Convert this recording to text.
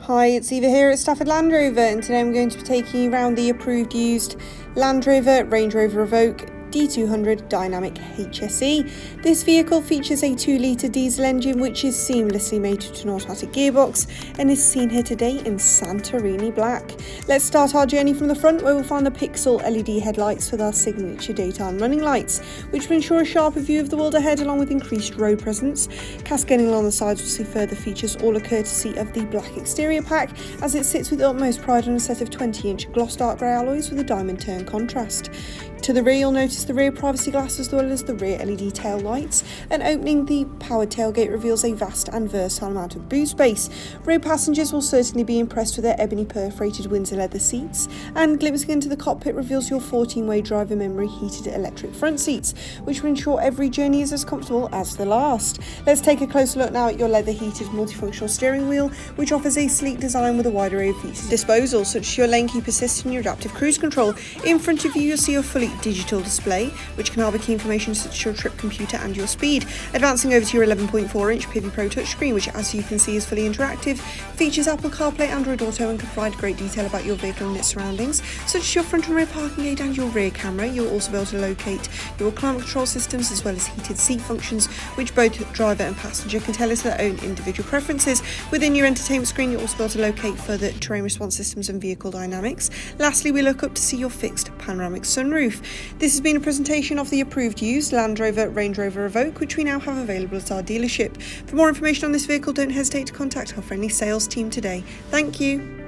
Hi, it's Eva here at Stafford Land Rover, and today I'm going to be taking you around the approved used Land Rover Range Rover Evoque D200 Dynamic HSE. This vehicle features a 2-litre diesel engine which is seamlessly mated to an automatic gearbox and is seen here today in Santorini black. Let's start our journey from the front, where we'll find the pixel LED headlights with our signature daytime running lights, which will ensure a sharper view of the world ahead along with increased road presence. Cascading along the sides will see further features, all are courtesy of the black exterior pack, as it sits with utmost pride on a set of 20-inch gloss dark grey alloys with a diamond turn contrast. To the rear, you'll notice the rear privacy glass as well as the rear LED tail lights, and opening the powered tailgate reveals a vast and versatile amount of boot space. Rear passengers will certainly be impressed with their ebony perforated Windsor leather seats, and glimpsing into the cockpit reveals your 14-way driver memory heated electric front seats, which will ensure every journey is as comfortable as the last. Let's take a closer look now at your leather heated multifunctional steering wheel, which offers a sleek design with a wide array of features at disposal, such as your lane keep assist and your adaptive cruise control. In front of you, you'll see your fully digital display, which can harbour key information such as your trip computer and your speed. Advancing over to your 11.4-inch Pivi Pro touchscreen, which as you can see is fully interactive, features Apple CarPlay, Android Auto, and can provide great detail about your vehicle and its surroundings, such as your front and rear parking aid and your rear camera. You'll also be able to locate your climate control systems as well as heated seat functions, which both driver and passenger can tell us their own individual preferences. Within your entertainment screen, you'll also be able to locate further terrain response systems and vehicle dynamics. Lastly, we look up to see your fixed panoramic sunroof. This has been a presentation of the approved used Land Rover Range Rover Evoque, which we now have available at our dealership. For more information on this vehicle, don't hesitate to contact our friendly sales team today. Thank you.